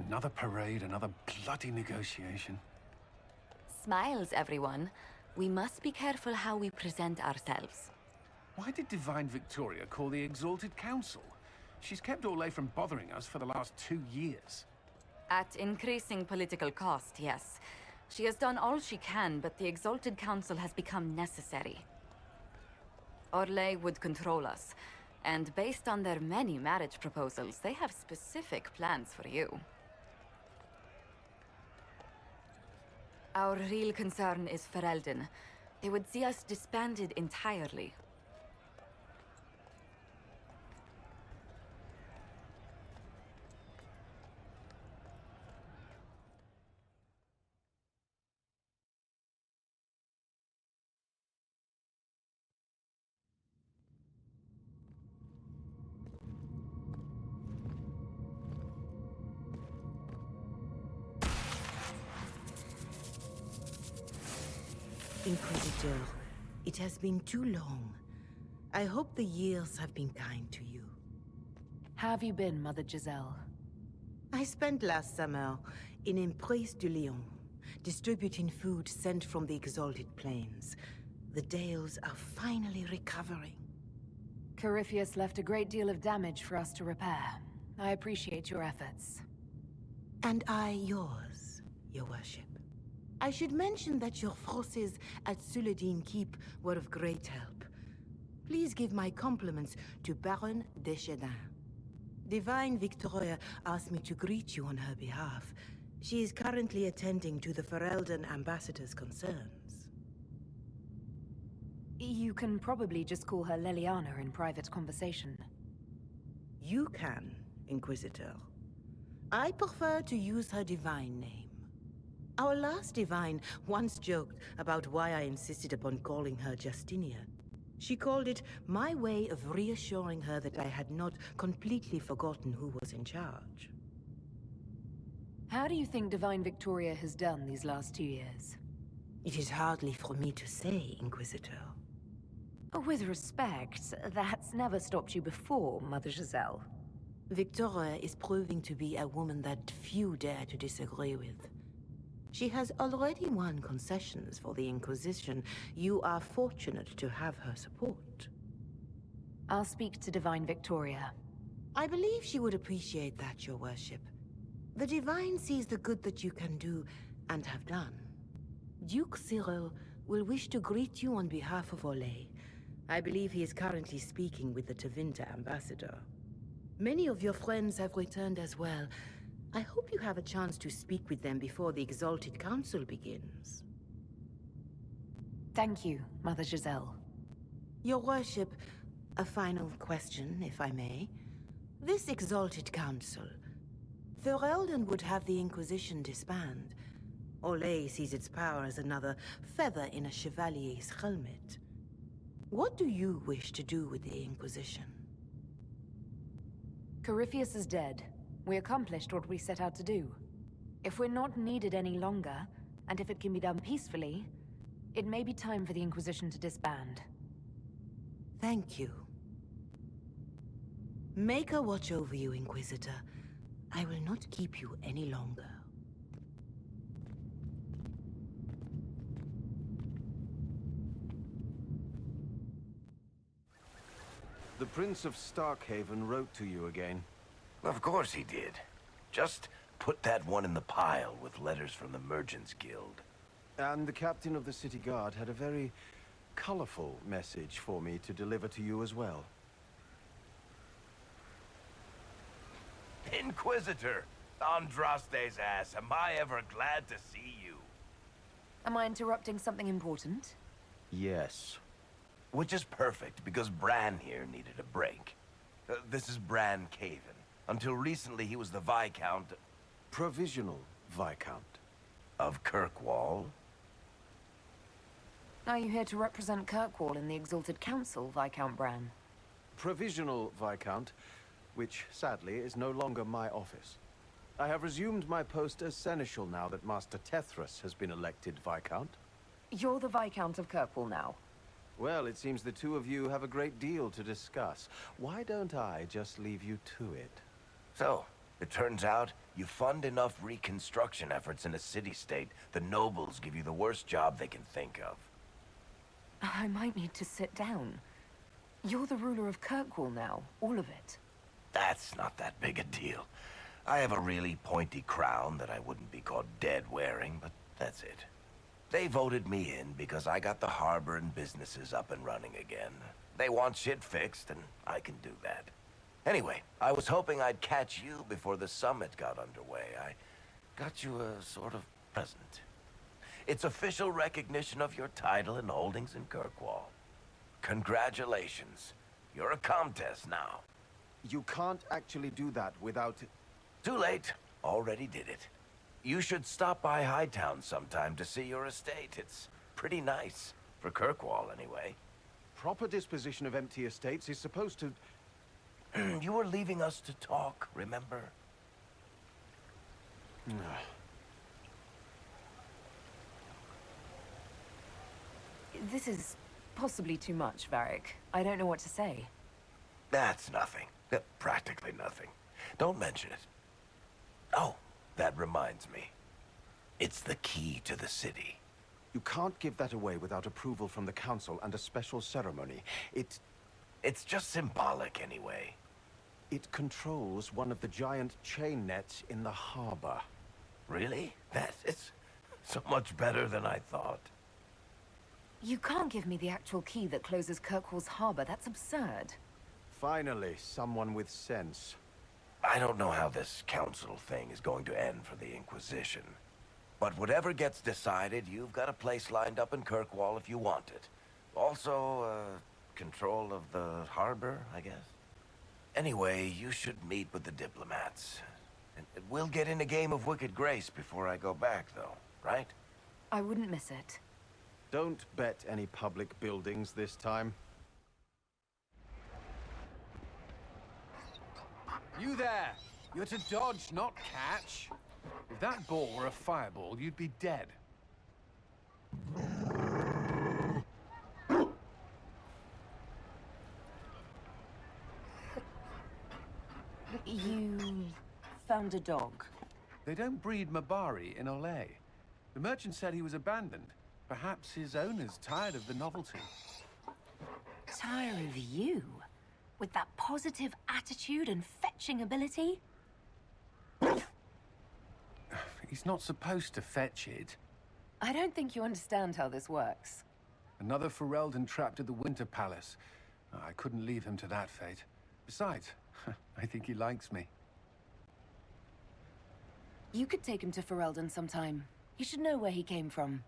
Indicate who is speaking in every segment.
Speaker 1: Another parade, another bloody negotiation.
Speaker 2: Smiles, everyone. We must be careful how we present ourselves.
Speaker 1: Why did Divine Victoria call the Exalted Council? She's kept Orlais from bothering us for the last 2 years.
Speaker 2: At increasing political cost, yes. She has done all she can, but the Exalted Council has become necessary. Orlais would control us, and based on their many marriage proposals, they have specific plans for you. Our real concern is Ferelden. They would see us disbanded entirely.
Speaker 3: Inquisitor, it has been too long. I hope the years have been kind to you.
Speaker 4: How have you been, Mother Giselle?
Speaker 3: I spent last summer in Emprise de Lyon, distributing food sent from the Exalted Plains. The Dales are finally recovering.
Speaker 4: Corypheus left a great deal of damage for us to repair. I appreciate your efforts.
Speaker 3: And I yours, Your Worship. I should mention that your forces at Suladin Keep were of great help. Please give my compliments to Baron Deschedin. Divine Victoria asked me to greet you on her behalf. She is currently attending to the Ferelden ambassador's concerns.
Speaker 4: You can probably just call her Leliana in private conversation.
Speaker 3: You can, Inquisitor. I prefer to use her divine name. Our last divine once joked about why I insisted upon calling her Justinia. She called it my way of reassuring her that I had not completely forgotten who was in charge.
Speaker 4: How do you think Divine Victoria has done these last 2 years?
Speaker 3: It is hardly for me to say, Inquisitor.
Speaker 4: With respect, that's never stopped you before, Mother Giselle.
Speaker 3: Victoria is proving to be a woman that few dare to disagree with. She has already won concessions for the Inquisition. You are fortunate to have her support.
Speaker 4: I'll speak to Divine Victoria.
Speaker 3: I believe she would appreciate that, Your Worship. The Divine sees the good that you can do and have done. Duke Cyril will wish to greet you on behalf of Orlais. I believe he is currently speaking with the Tevinter ambassador. Many of your friends have returned as well. I hope you have a chance to speak with them before the Exalted Council begins.
Speaker 4: Thank you, Mother Giselle.
Speaker 3: Your Worship, a final question, if I may. This Exalted Council, Ferelden would have the Inquisition disband. Orlais sees its power as another feather in a chevalier's helmet. What do you wish to do with the Inquisition?
Speaker 4: Corypheus is dead. We accomplished what we set out to do. If we're not needed any longer, and if it can be done peacefully, it may be time for the Inquisition to disband.
Speaker 3: Thank you. Maker watch over you, Inquisitor. I will not keep you any longer.
Speaker 1: The Prince of Starkhaven wrote to you again.
Speaker 5: Of course he did. Just put that one in the pile with letters from the Merchants Guild.
Speaker 1: And the captain of the city guard had a very colorful message for me to deliver to you as well.
Speaker 5: Inquisitor! Andraste's ass, am I ever glad to see you?
Speaker 4: Am I interrupting something important?
Speaker 1: Yes.
Speaker 5: Which is perfect, because Bran here needed a break. This is Bran Caven. Until recently, he was the Viscount...
Speaker 1: Provisional Viscount.
Speaker 5: Of Kirkwall.
Speaker 4: Are you here to represent Kirkwall in the Exalted Council, Viscount Bran?
Speaker 1: Provisional Viscount, which sadly is no longer my office. I have resumed my post as Seneschal now that Master Tethras has been elected Viscount.
Speaker 4: You're the Viscount of Kirkwall now.
Speaker 1: Well, it seems the two of you have a great deal to discuss. Why don't I just leave you to it?
Speaker 5: So, It turns out, you fund enough reconstruction efforts in a city-state, the nobles give you the worst job they can think of.
Speaker 4: I might need to sit down. You're the ruler of Kirkwall now, all of it.
Speaker 5: That's not that big a deal. I have a really pointy crown that I wouldn't be caught dead wearing, but that's it. They voted me in because I got the harbor and businesses up and running again. They want shit fixed, and I can do that. Anyway, I was hoping I'd catch you before the summit got underway. I got you a sort of present. It's official recognition of your title and holdings in Kirkwall. Congratulations. You're a Comtesse now.
Speaker 1: You can't actually do that without...
Speaker 5: Too late. Already did it. You should stop by Hightown sometime to see your estate. It's pretty nice. For Kirkwall, anyway.
Speaker 1: Proper disposition of empty estates is supposed to...
Speaker 5: You were leaving us to talk, remember?
Speaker 4: This is possibly too much, Varric. I don't know what to say.
Speaker 5: That's nothing. Practically nothing. Don't mention it. Oh, that reminds me. It's the key to the city.
Speaker 1: You can't give that away without approval from the council and a special ceremony.
Speaker 5: It's just symbolic anyway.
Speaker 1: It controls one of the giant chain nets in the harbor.
Speaker 5: Really? That is so much better than I thought.
Speaker 4: You can't give me the actual key that closes Kirkwall's harbor. That's absurd.
Speaker 1: Finally, someone with sense.
Speaker 5: I don't know how this council thing is going to end for the Inquisition. But whatever gets decided, you've got a place lined up in Kirkwall if you want it. Also, control of the harbor, I guess. Anyway, you should meet with the diplomats. And we'll get in a game of Wicked Grace before I go back, though, right?
Speaker 4: I wouldn't miss it.
Speaker 1: Don't bet any public buildings this time.
Speaker 6: You there! You're to dodge, not catch. If that ball were a fireball, you'd be dead.
Speaker 4: You found a dog.
Speaker 6: They don't breed Mabari in Olay. The merchant said he was abandoned. Perhaps his owner's tired of the novelty.
Speaker 4: Tired of you? With that positive attitude and fetching ability?
Speaker 6: He's not supposed to fetch it.
Speaker 4: I don't think you understand how this works.
Speaker 6: Another Ferelden trapped at the Winter Palace. I couldn't leave him to that fate. Besides, I think he likes me.
Speaker 4: You could take him to Ferelden sometime. You should know where he came from.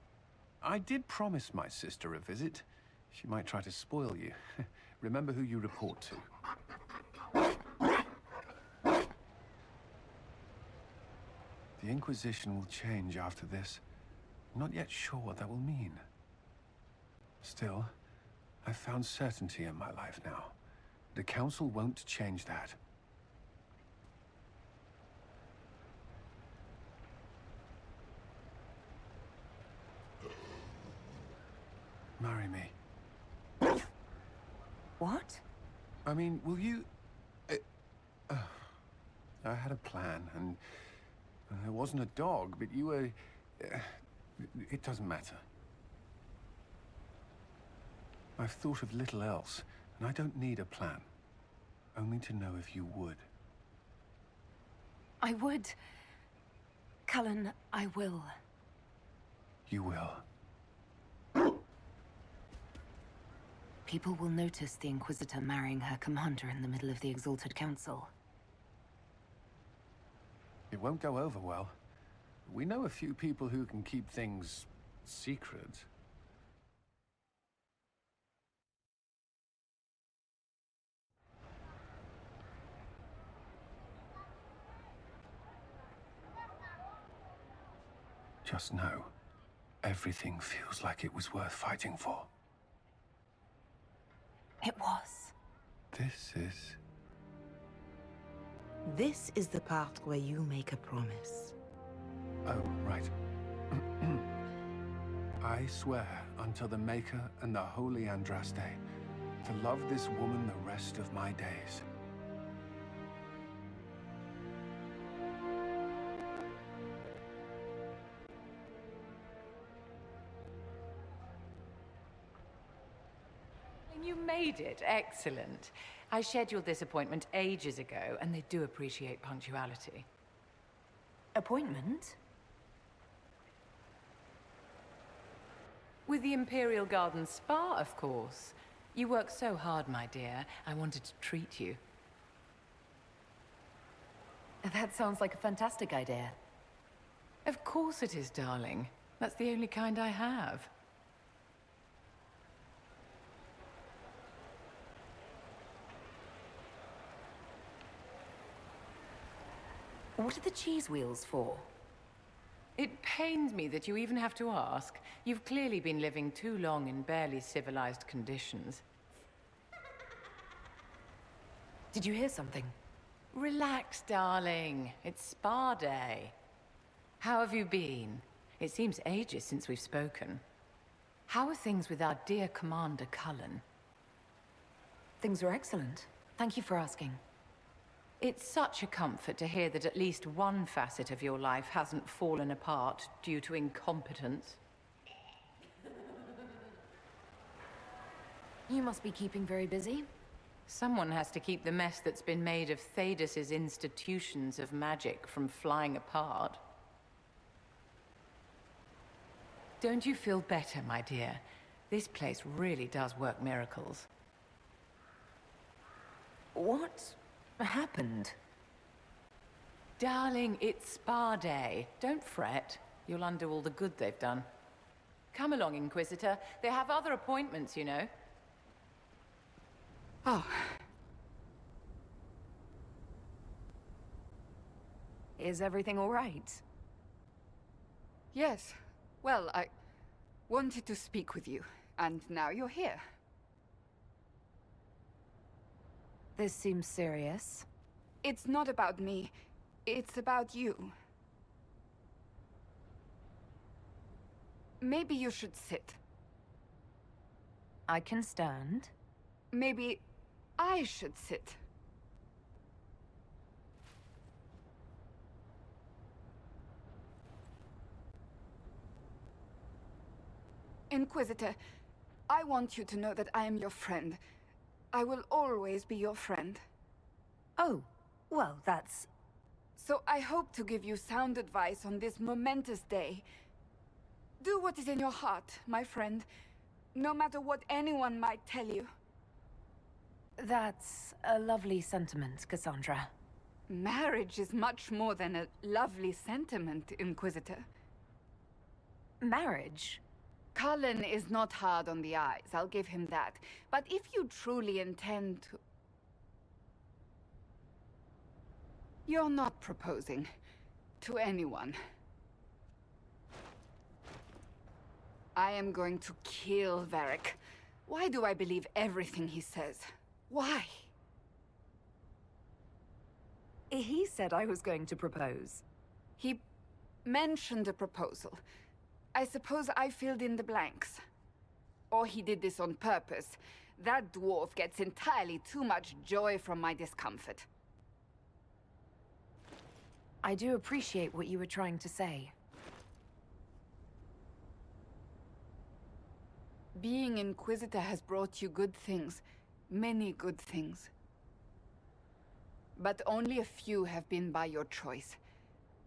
Speaker 6: I did promise my sister a visit. She might try to spoil you. Remember who you report to. The Inquisition will change after this. I'm not yet sure what that will mean. Still, I've found certainty in my life now. The Council won't change that. Marry me.
Speaker 4: What?
Speaker 6: I mean, will you... I had a plan, and it wasn't a dog, but you were... it doesn't matter. I've thought of little else, and I don't need a plan. Only to know if you would.
Speaker 4: I would. Cullen, I will.
Speaker 6: You will.
Speaker 4: People will notice the Inquisitor marrying her commander in the middle of the Exalted Council.
Speaker 6: It won't go over well. We know a few people who can keep things secret. Just know, everything feels like it was worth fighting for.
Speaker 4: It was.
Speaker 3: This is the part where you make a promise.
Speaker 6: Oh, right. I swear until the Maker and the Holy Andraste to love this woman the rest of my days.
Speaker 7: made it. Excellent. I scheduled this appointment ages ago, and they do appreciate punctuality.
Speaker 4: Appointment?
Speaker 7: With the Imperial Garden Spa, of course. You work so hard, my dear. I wanted to treat you.
Speaker 4: That sounds like a fantastic idea.
Speaker 7: Of course it is, darling. That's the only kind I have.
Speaker 4: What are the cheese wheels for?
Speaker 7: It pains me that you even have to ask. You've clearly been living too long in barely civilized conditions.
Speaker 4: Did you hear something?
Speaker 7: Relax, darling. It's spa day. How have you been? It seems ages since we've spoken. How are things with our dear Commander Cullen?
Speaker 4: Things are excellent. Thank you for asking.
Speaker 7: It's such a comfort to hear that at least one facet of your life hasn't fallen apart due to incompetence.
Speaker 4: You must be keeping very busy.
Speaker 7: Someone has to keep the mess that's been made of Tedas's institutions of magic from flying apart. Don't you feel better, my dear? This place really does work miracles.
Speaker 4: What happened?
Speaker 7: Darling, it's spa day. Don't fret. You'll undo all the good they've done. Come along, Inquisitor. They have other appointments, you know.
Speaker 4: Oh. Is everything all right?
Speaker 8: Yes. Well, I wanted to speak with you, and now you're here.
Speaker 4: This seems serious.
Speaker 8: It's not about me. It's about you. Maybe you should sit.
Speaker 4: I can stand.
Speaker 8: Maybe I should sit. Inquisitor, I want you to know that I am your friend. I will always be your friend.
Speaker 4: Oh, well, that's...
Speaker 8: So I hope to give you sound advice on this momentous day. Do what is in your heart, my friend, no matter what anyone might tell you.
Speaker 4: That's a lovely sentiment, Cassandra.
Speaker 8: Marriage is much more than a lovely sentiment, Inquisitor.
Speaker 4: Marriage?
Speaker 8: Cullen is not hard on the eyes, I'll give him that. But if you truly intend to... You're not proposing to anyone. I am going to kill Varric. Why do I believe everything he says? Why?
Speaker 4: He said I was going to propose.
Speaker 8: He mentioned a proposal. I suppose I filled in the blanks. Or he did this on purpose. That dwarf gets entirely too much joy from my discomfort.
Speaker 4: I do appreciate what you were trying to say.
Speaker 8: Being Inquisitor has brought you good things. Many good things. But only a few have been by your choice.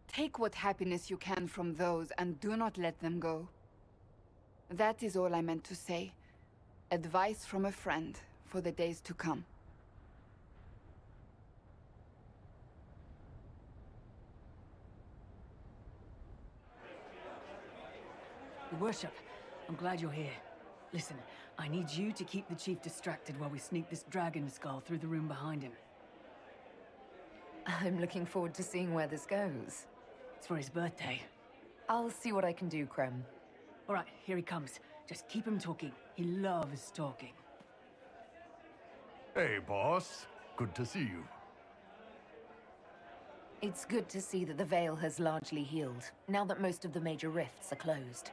Speaker 8: Take what happiness you can from those and do not let them go. That is all I meant to say. Advice from a friend for the days to come.
Speaker 9: Your Worship, I'm glad you're here. Listen, I need you to keep the Chief distracted while we sneak this dragon skull through the room behind him.
Speaker 4: I'm looking forward to seeing where this goes.
Speaker 9: It's for his birthday.
Speaker 4: I'll see what I can do, Krem.
Speaker 9: All right, here he comes. Just keep him talking. He loves talking.
Speaker 10: Hey, boss. Good to see you.
Speaker 4: It's good to see that the Veil has largely healed, now that most of the major rifts are closed.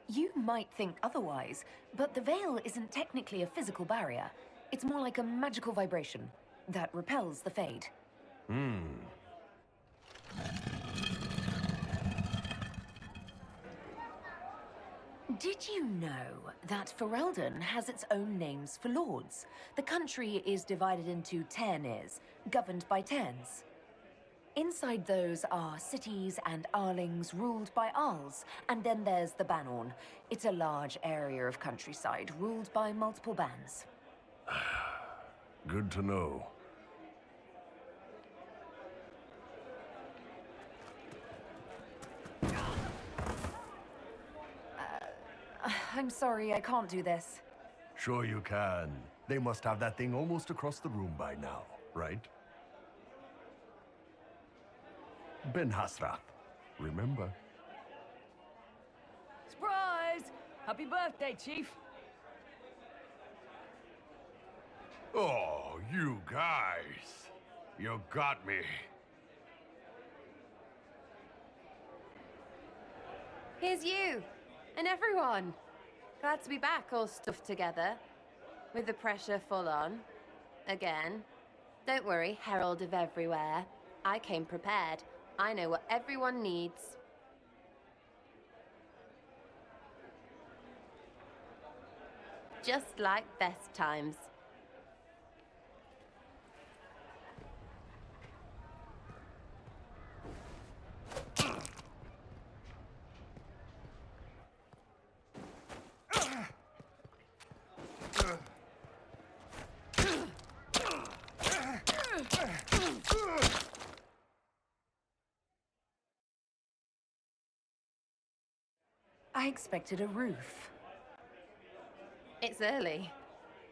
Speaker 4: You might think otherwise, but the Veil isn't technically a physical barrier. It's more like a magical vibration that repels the Fade. Did you know that Ferelden has its own names for lords? The country is divided into Tenis, governed by Tens. Inside those are cities and Arlings ruled by Arls, and then there's the Banorn. It's a large area of countryside ruled by multiple bands.
Speaker 10: Good to know.
Speaker 4: I'm sorry, I can't do this.
Speaker 10: Sure you can. They must have that thing almost across the room by now, right? Ben Hasrath, remember?
Speaker 9: Surprise! Happy birthday, Chief!
Speaker 10: Oh, you guys. You got me.
Speaker 11: Here's you, and everyone. Glad to be back, all stuffed together. With the pressure full on. Again. Don't worry, Herald of Everywhere. I came prepared. I know what everyone needs. Just like best times.
Speaker 4: I expected a roof.
Speaker 11: It's early.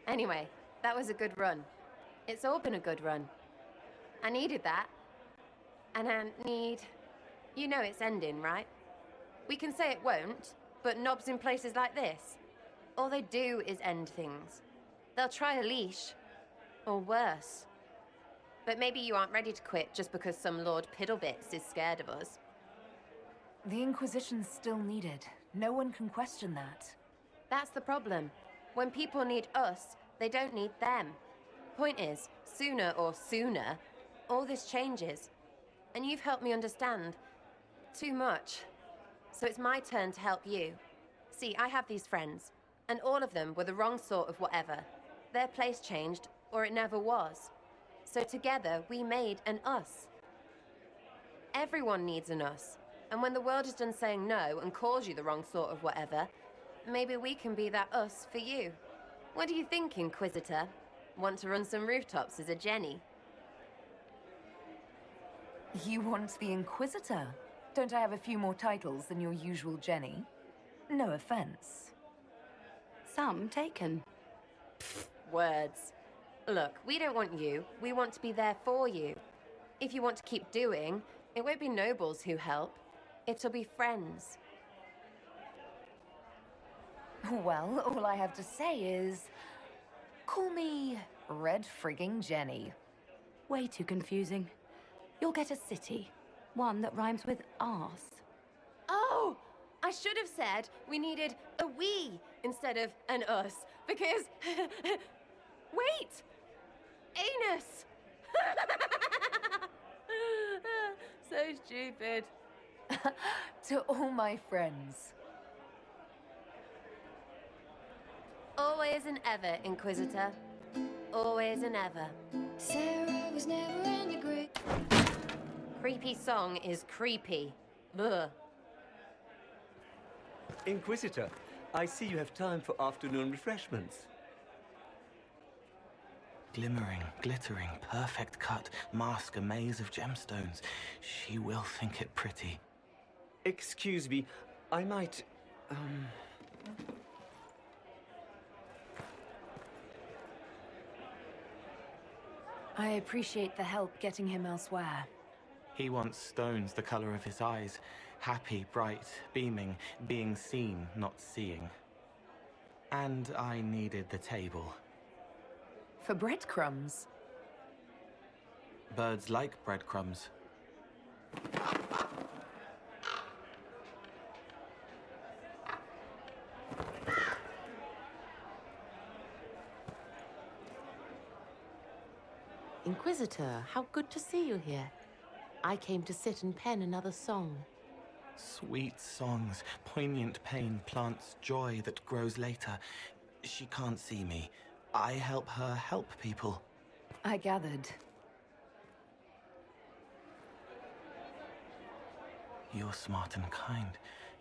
Speaker 11: Anyway, that was a good run. It's all been a good run. I needed that. And I need... You know it's ending, right? We can say it won't, but knobs in places like this, all they do is end things. They'll try a leash. Or worse. But maybe you aren't ready to quit just because some Lord Piddlebits is scared of us.
Speaker 4: The Inquisition's still needed. No one can question that.
Speaker 11: That's the problem. When people need us, they don't need them. Point is, sooner, all this changes. And you've helped me understand. Too much. So it's my turn to help you. See, I have these friends, and all of them were the wrong sort of whatever. Their place changed, or it never was. So together, we made an us. Everyone needs an us. And when the world is done saying no and calls you the wrong sort of whatever, maybe we can be that us for you. What do you think, Inquisitor? Want to run some rooftops as a Jenny?
Speaker 4: You want the Inquisitor? Don't I have a few more titles than your usual Jenny? No offense.
Speaker 11: Some taken. Pfft, words. Look, we don't want you. We want to be there for you. If you want to keep doing, it won't be nobles who help. It'll be friends.
Speaker 4: Well, all I have to say is... Call me Red Frigging Jenny.
Speaker 3: Way too confusing. You'll get a city. One that rhymes with arse.
Speaker 11: Oh! I should have said we needed a we instead of an us, because... Wait! Anus! So stupid.
Speaker 4: To all my friends.
Speaker 11: Always and ever, Inquisitor. Always and ever.
Speaker 12: Sarah was never in the group.
Speaker 11: Creepy song is creepy. Ugh.
Speaker 13: Inquisitor, I see you have time for afternoon refreshments.
Speaker 14: Glimmering, glittering, perfect cut, mask a maze of gemstones. She will think it pretty.
Speaker 13: Excuse me, I might,
Speaker 4: I appreciate the help getting him elsewhere.
Speaker 14: He wants stones the color of his eyes. Happy, bright, beaming, being seen, not seeing. And I needed the table.
Speaker 4: For breadcrumbs?
Speaker 14: Birds like breadcrumbs.
Speaker 15: Inquisitor, how good to see you here. I came to sit and pen another song.
Speaker 14: Sweet songs, poignant pain plants joy that grows later. She can't see me. I help her help people.
Speaker 4: I gathered.
Speaker 14: You're smart and kind.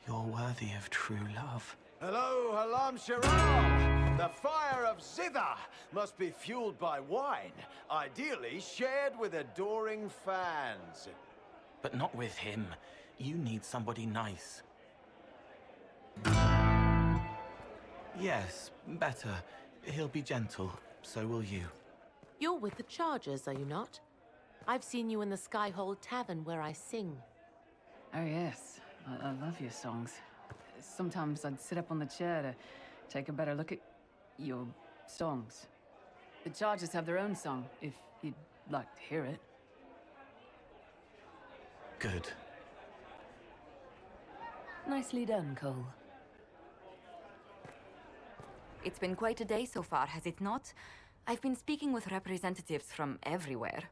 Speaker 14: You're worthy of true love.
Speaker 1: Hello, Halam Sharam! The fire of Zither must be fueled by wine, ideally shared with adoring fans.
Speaker 14: But not with him. You need somebody nice. Yes, better. He'll be gentle. So will you.
Speaker 15: You're with the Chargers, are you not? I've seen you in the Skyhold Tavern where I sing.
Speaker 9: Oh, yes. I love your songs. Sometimes I'd sit up on the chair to take a better look at your songs. The Chargers have their own song, if you'd like to hear it.
Speaker 14: Good.
Speaker 4: Nicely done, Cole.
Speaker 2: It's been quite a day so far, has it not? I've been speaking with representatives from everywhere.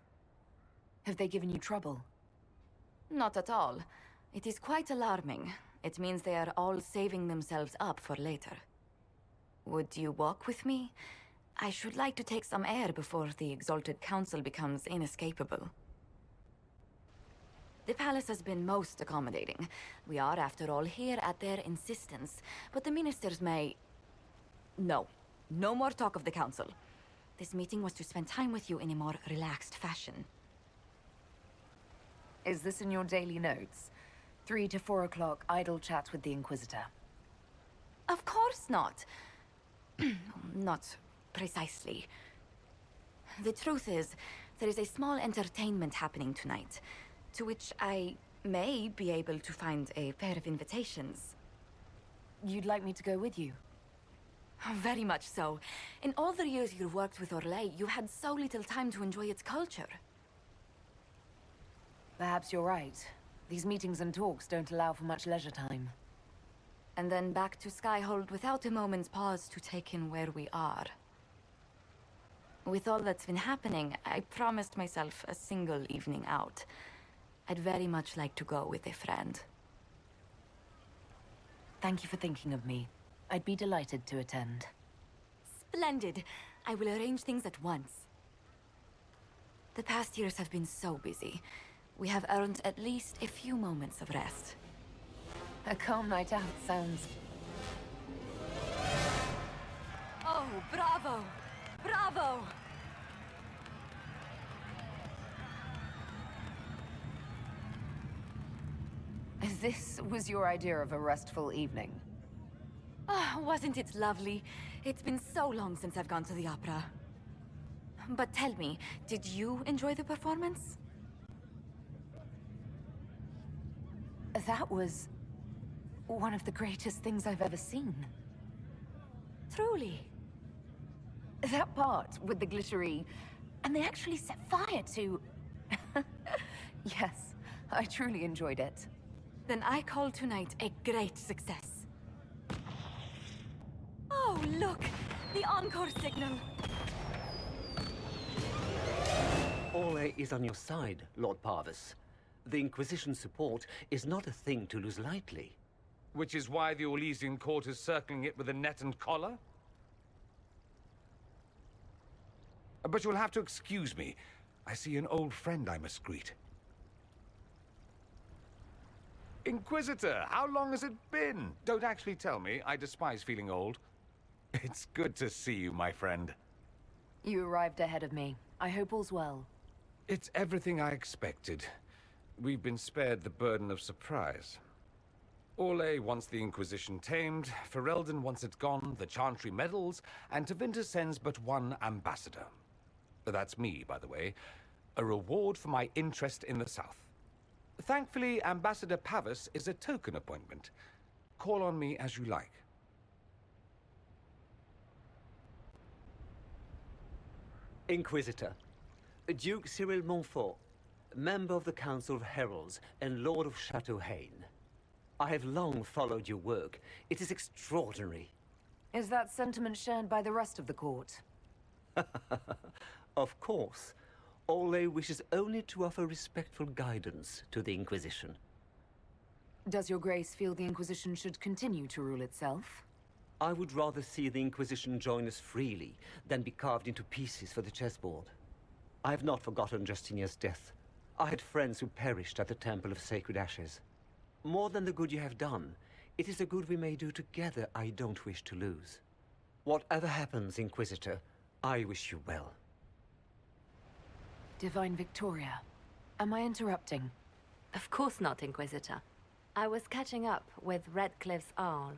Speaker 4: Have they given you trouble?
Speaker 2: Not at all. It is quite alarming. It means they are all saving themselves up for later. Would you walk with me? I should like to take some air before the Exalted Council becomes inescapable. The palace has been most accommodating. We are, after all, here at their insistence, but the ministers may... No. No more talk of the council. This meeting was to spend time with you in a more relaxed fashion.
Speaker 4: Is this in your daily notes? 3 to 4 o'clock, idle chats with the Inquisitor.
Speaker 2: Of course not. Not precisely. The truth is, there is a small entertainment happening tonight, to which I may be able to find a pair of invitations.
Speaker 4: You'd like me to go with you?
Speaker 2: Very much so. In all the years you worked with Orlais, you had so little time to enjoy its culture.
Speaker 4: Perhaps you're right. These meetings and talks don't allow for much leisure time.
Speaker 2: And then back to Skyhold without a moment's pause to take in where we are. With all that's been happening, I promised myself a single evening out. I'd very much like to go with a friend.
Speaker 4: Thank you for thinking of me. I'd be delighted to attend.
Speaker 2: Splendid! I will arrange things at once. The past years have been so busy. We have earned at least a few moments of rest.
Speaker 4: A calm night out sounds...
Speaker 2: Oh, bravo! Bravo!
Speaker 4: This was your idea of a restful evening?
Speaker 2: Ah, wasn't it lovely? It's been so long since I've gone to the opera. But tell me, did you enjoy the performance?
Speaker 4: That was... one of the greatest things I've ever seen.
Speaker 2: Truly?
Speaker 4: That part with the glittery... and they actually set fire to... Yes, I truly enjoyed it.
Speaker 2: Then I call tonight a great success. Oh, look! The encore signal!
Speaker 13: Orlais is on your side, Lord Parvis. The Inquisition support is not a thing to lose lightly.
Speaker 16: Which is why the Orlesian court is circling it with a net and collar? But you'll have to excuse me. I see an old friend I must greet. Inquisitor, how long has it been? Don't actually tell me. I despise feeling old. It's good to see you, my friend.
Speaker 4: You arrived ahead of me. I hope all's well.
Speaker 16: It's everything I expected. We've been spared the burden of surprise. Orlais wants the Inquisition tamed, Ferelden wants it gone, the Chantry meddles, and Tevinter sends but one ambassador. That's me, by the way. A reward for my interest in the South. Thankfully, Ambassador Pavis is a token appointment. Call on me as you like.
Speaker 13: Inquisitor, Duke Cyril Montfort, member of the Council of Heralds and Lord of Chateau Haine. I have long followed your work. It is extraordinary.
Speaker 4: Is that sentiment shared by the rest of the court?
Speaker 13: Of course. Orlais wishes only to offer respectful guidance to the Inquisition.
Speaker 4: Does your grace feel the Inquisition should continue to rule itself?
Speaker 13: I would rather see the Inquisition join us freely than be carved into pieces for the chessboard. I have not forgotten Justinia's death. I had friends who perished at the Temple of Sacred Ashes. More than the good you have done, it is the good we may do together I don't wish to lose. Whatever happens, Inquisitor, I wish you well.
Speaker 4: Divine Victoria, am I interrupting?
Speaker 17: Of course not, Inquisitor. I was catching up with Redcliffe's Arl.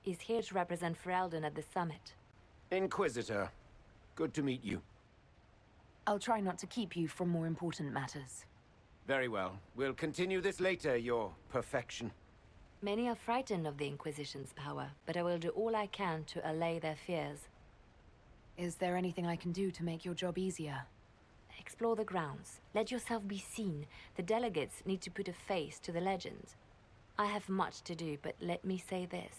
Speaker 17: He's here to represent Ferelden at the summit.
Speaker 18: Inquisitor, good to meet you.
Speaker 4: I'll try not to keep you from more important matters.
Speaker 18: Very well. We'll continue this later, your perfection.
Speaker 17: Many are frightened of the Inquisition's power, but I will do all I can to allay their fears.
Speaker 4: Is there anything I can do to make your job easier?
Speaker 17: Explore the grounds. Let yourself be seen. The delegates need to put a face to the legend. I have much to do, but let me say this.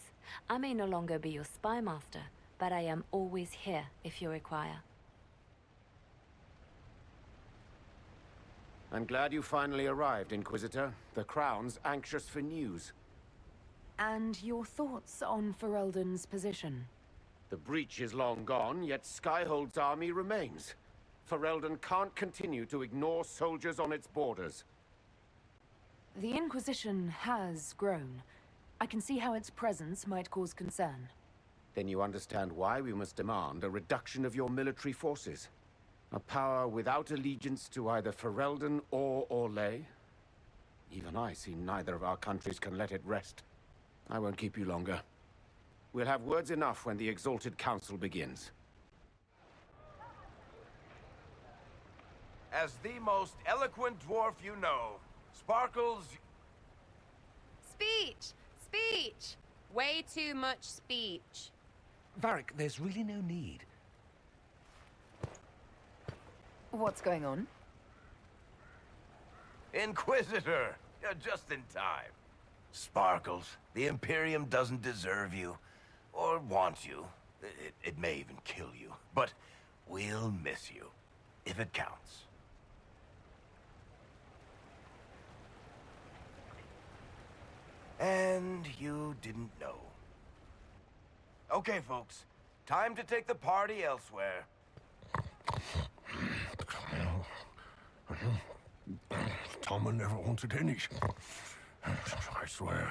Speaker 17: I may no longer be your spy master, but I am always here if you require.
Speaker 18: I'm glad you finally arrived, Inquisitor. The Crown's anxious for news.
Speaker 4: And your thoughts on Ferelden's position?
Speaker 18: The breach is long gone, yet Skyhold's army remains. Ferelden can't continue to ignore soldiers on its borders.
Speaker 4: The Inquisition has grown. I can see how its presence might cause concern.
Speaker 18: Then you understand why we must demand a reduction of your military forces. A power without allegiance to either Ferelden or Orlais. Even I see neither of our countries can let it rest. I won't keep you longer. We'll have words enough when the Exalted Council begins.
Speaker 5: As the most eloquent dwarf you know, Sparkles...
Speaker 11: Speech! Speech! Way too much speech.
Speaker 16: Varric, there's really no need.
Speaker 4: What's going on?
Speaker 5: Inquisitor! You're just in time. Sparkles, the Imperium doesn't deserve you. Or want you. It may even kill you. But we'll miss you. If it counts. And you didn't know. Okay, folks. Time to take the party elsewhere.
Speaker 10: Tama never wanted any. I swear.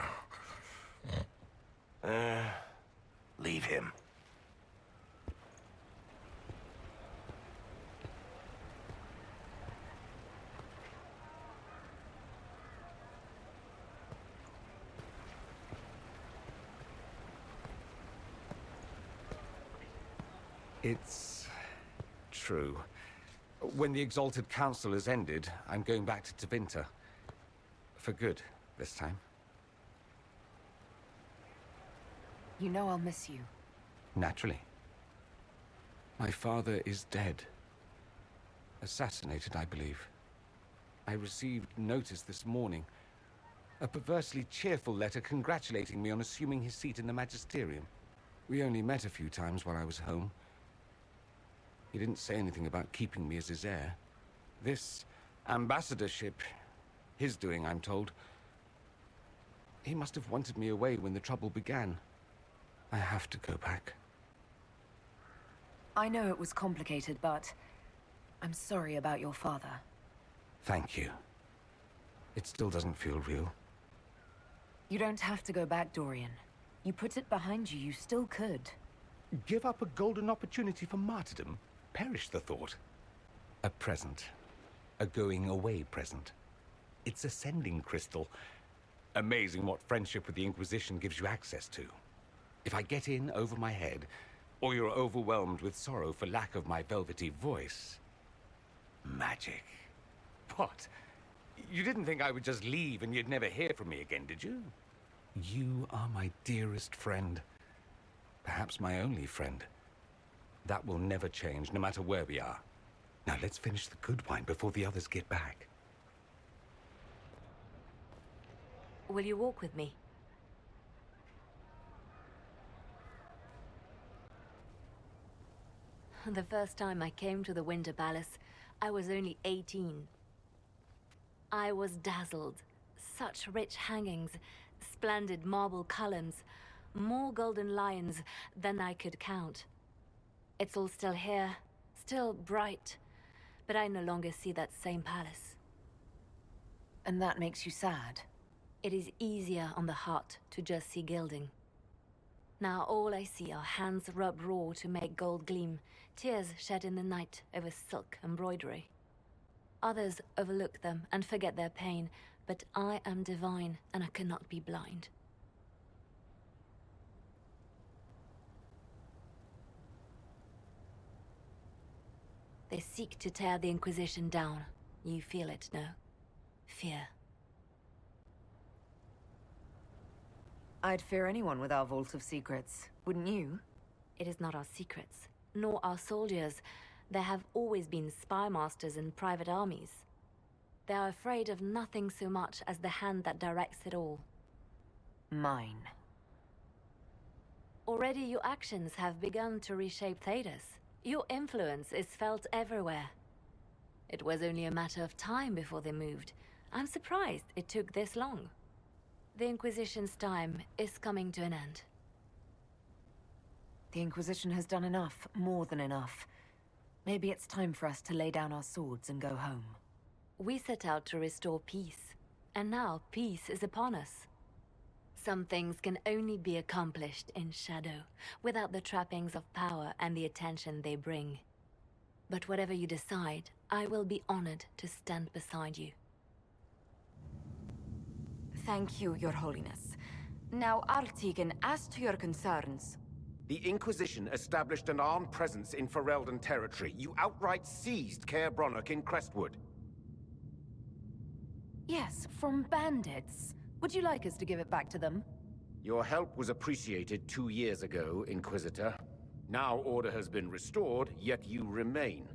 Speaker 5: Leave him.
Speaker 16: It's true. When the Exalted Council has ended, I'm going back to Tevinter. For good, this time.
Speaker 4: You know I'll miss you.
Speaker 16: Naturally. My father is dead. Assassinated, I believe. I received notice this morning. A perversely cheerful letter congratulating me on assuming his seat in the Magisterium. We only met a few times while I was home. He didn't say anything about keeping me as his heir. This ambassadorship, his doing, I'm told. He must have wanted me away when the trouble began. I have to go back.
Speaker 4: I know it was complicated, but I'm sorry about your father.
Speaker 16: Thank you. It still doesn't feel real.
Speaker 4: You don't have to go back, Dorian. You put it behind you, you still could.
Speaker 16: Give up a golden opportunity for martyrdom? Perish the thought. A present. A going-away present. It's a sending crystal. Amazing what friendship with the Inquisition gives you access to. If I get in over my head, or you're overwhelmed with sorrow for lack of my velvety voice... Magic. What? You didn't think I would just leave and you'd never hear from me again, did you? You are my dearest friend. Perhaps my only friend. That will never change, no matter where we are. Now let's finish the good wine before the others get back.
Speaker 17: Will you walk with me? The first time I came to the Winter Palace, I was only 18. I was dazzled. Such rich hangings, Splendid marble columns, more golden lions than I could count. It's all still here, still bright, but I no longer see that same palace.
Speaker 4: And that makes you sad?
Speaker 17: It is easier on the heart to just see gilding. Now all I see are hands rubbed raw to make gold gleam, tears shed in the night over silk embroidery. Others overlook them and forget their pain, but I am divine and I cannot be blind. They seek to tear the Inquisition down. You feel it, no? Fear.
Speaker 4: I'd fear anyone with our vault of secrets, wouldn't you?
Speaker 17: It is not our secrets, nor our soldiers. There have always been spy masters and private armies. They are afraid of nothing so much as the hand that directs it all.
Speaker 4: Mine.
Speaker 17: Already your actions have begun to reshape Tedassu. Your influence is felt everywhere. It was only a matter of time before they moved. I'm surprised it took this long. The Inquisition's time is coming to an end.
Speaker 4: The Inquisition has done enough, more than enough. Maybe it's time for us to lay down our swords and go home.
Speaker 17: We set out to restore peace, and now peace is upon us. Some things can only be accomplished in shadow, without the trappings of power and the attention they bring. But whatever you decide, I will be honored to stand beside you.
Speaker 2: Thank you, Your Holiness. Now, Artigan, as to your concerns...
Speaker 18: The Inquisition established an armed presence in Ferelden territory. You outright seized Caer Bronach in Crestwood.
Speaker 4: Yes, from bandits. Would you like us to give it back to them?
Speaker 18: Your help was appreciated 2 years ago, Inquisitor. Now order has been restored, yet you remain.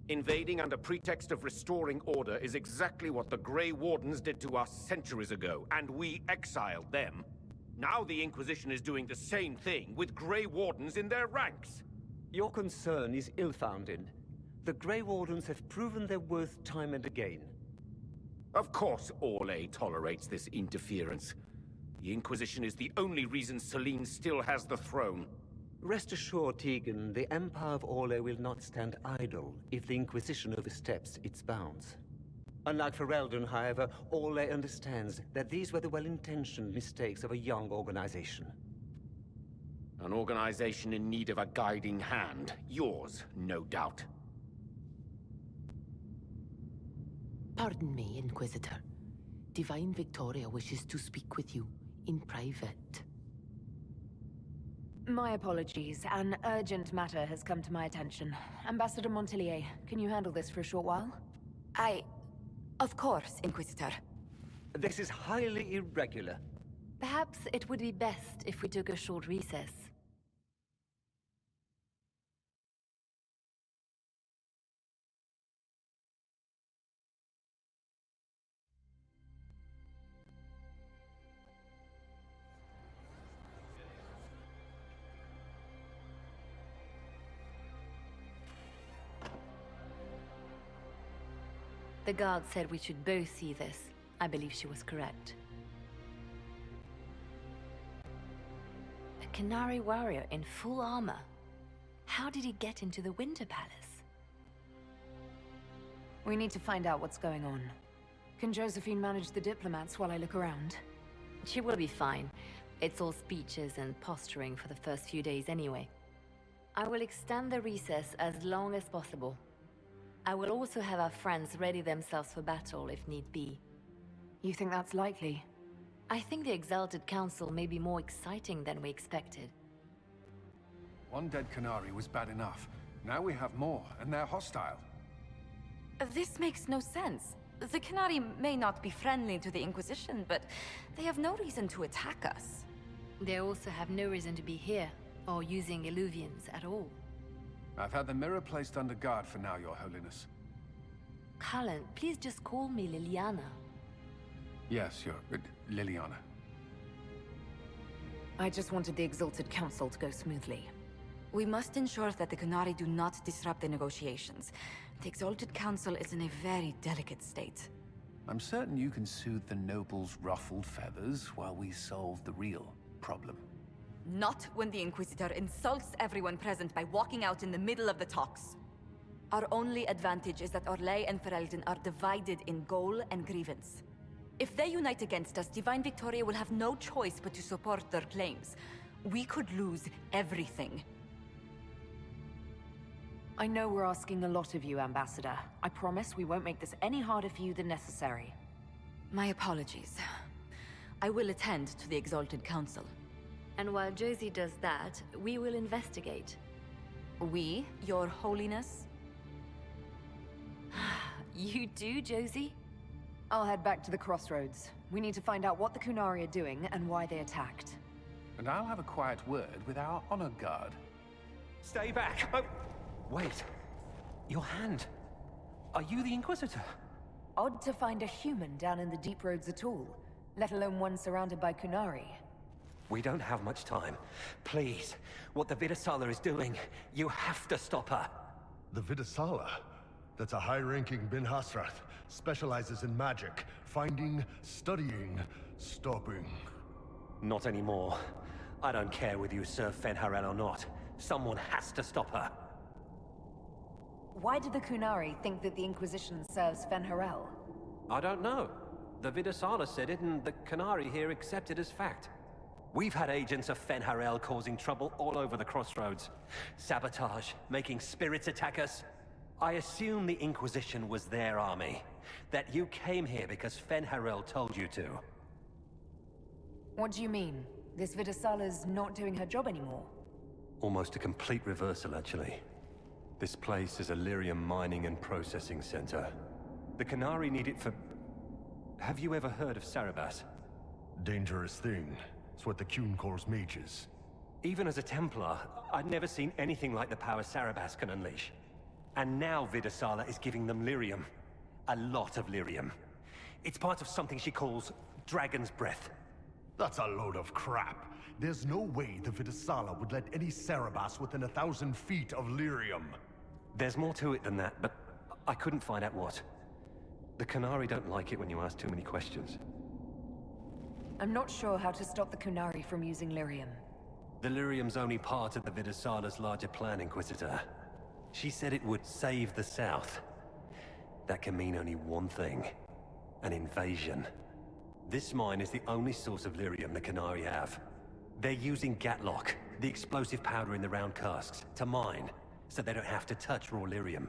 Speaker 18: Invading under pretext of restoring order is exactly what the Grey Wardens did to us centuries ago, and we exiled them. Now the Inquisition is doing the same thing with Grey Wardens in their ranks.
Speaker 13: Your concern is ill-founded. The Grey Wardens have proven their worth time and again.
Speaker 18: Of course Orlais tolerates this interference. The Inquisition is the only reason Selene still has the throne.
Speaker 13: Rest assured, Tegan, the Empire of Orlais will not stand idle if the Inquisition oversteps its bounds. Unlike Ferelden, however, Orlais understands that these were the well-intentioned mistakes of a young organization.
Speaker 18: An organization in need of a guiding hand. Yours, no doubt.
Speaker 15: Pardon me, Inquisitor. Divine Victoria wishes to speak with you in private.
Speaker 4: My apologies. An urgent matter has come to my attention. Ambassador Montelier, can you handle this for a short while?
Speaker 2: Of course, Inquisitor.
Speaker 13: This is highly irregular.
Speaker 17: Perhaps it would be best if we took a short recess. The guard said we should both see this. I believe she was correct. A Canary warrior in full armor. How did he get into the Winter Palace?
Speaker 4: We need to find out what's going on. Can Josephine manage the diplomats while I look around?
Speaker 17: She will be fine. It's all speeches and posturing for the first few days anyway. I will extend the recess as long as possible. I will also have our friends ready themselves for battle if need be.
Speaker 4: You think that's likely?
Speaker 17: I think the Exalted Council may be more exciting than we expected.
Speaker 6: One dead Canary was bad enough. Now we have more, and they're hostile.
Speaker 2: This makes no sense. The Canary may not be friendly to the Inquisition, but they have no reason to attack us.
Speaker 17: They also have no reason to be here, or using Illuvians at all.
Speaker 6: I've had the mirror placed under guard for now, Your Holiness.
Speaker 17: Cullen, please just call me Liliana.
Speaker 6: Yes, Liliana.
Speaker 4: I just wanted the Exalted Council to go smoothly.
Speaker 2: We must ensure that the Canary do not disrupt the negotiations. The Exalted Council is in a very delicate state.
Speaker 6: I'm certain you can soothe the noble's ruffled feathers while we solve the real problem.
Speaker 2: Not when the Inquisitor insults everyone present by walking out in the middle of the talks. Our only advantage is that Orlais and Ferelden are divided in goal and grievance. If they unite against us, Divine Victoria will have no choice but to support their claims. We could lose everything.
Speaker 4: I know we're asking a lot of you, Ambassador. I promise we won't make this any harder for you than necessary.
Speaker 2: My apologies. I will attend to the Exalted Council.
Speaker 17: And while Josie does that, we will investigate.
Speaker 2: We, Your Holiness?
Speaker 17: You do, Josie?
Speaker 4: I'll head back to the crossroads. We need to find out what the Kunari are doing and why they attacked.
Speaker 6: And I'll have a quiet word with our honor guard.
Speaker 13: Stay back! Oh, wait. Your hand. Are you the Inquisitor?
Speaker 4: Odd to find a human down in the deep roads at all, let alone one surrounded by Kunari.
Speaker 13: We don't have much time. Please, what the Vidasala is doing, you have to stop her.
Speaker 10: The Vidasala? That's a high-ranking Bin Hasrath. Specializes in magic. Finding, studying, stopping.
Speaker 13: Not anymore. I don't care whether you serve Fenharel or not. Someone has to stop her.
Speaker 4: Why did the Kunari think that the Inquisition serves Fenharel?
Speaker 13: I don't know. The Vidasala said it, and the Kunari here accept it as fact. We've had agents of Fenharel causing trouble all over the crossroads. Sabotage, making spirits attack us. I assume the Inquisition was their army. That you came here because Fenharel told you to.
Speaker 4: What do you mean? This Vidasala's not doing her job anymore?
Speaker 19: Almost a complete reversal, actually. This place is a lyrium mining and processing center. The Kunari need it for... Have you ever heard of Sarabas?
Speaker 10: Dangerous thing. It's what the Cune calls mages.
Speaker 19: Even as a Templar, I'd never seen anything like the power Sarabas can unleash. And now Vidasala is giving them lyrium. A lot of lyrium. It's part of something she calls Dragon's Breath.
Speaker 10: That's a load of crap. There's no way the Vidasala would let any Sarabas within 1,000 feet of lyrium.
Speaker 19: There's more to it than that, but I couldn't find out what. The Kunari don't like it when you ask too many questions.
Speaker 4: I'm not sure how to stop the Kunari from using lyrium.
Speaker 19: The lyrium's only part of the Vidasala's larger plan, Inquisitor. She said it would save the South. That can mean only one thing. An invasion. This mine is the only source of lyrium the Kunari have. They're using Gatlock, the explosive powder in the round casks, to mine, so they don't have to touch raw lyrium.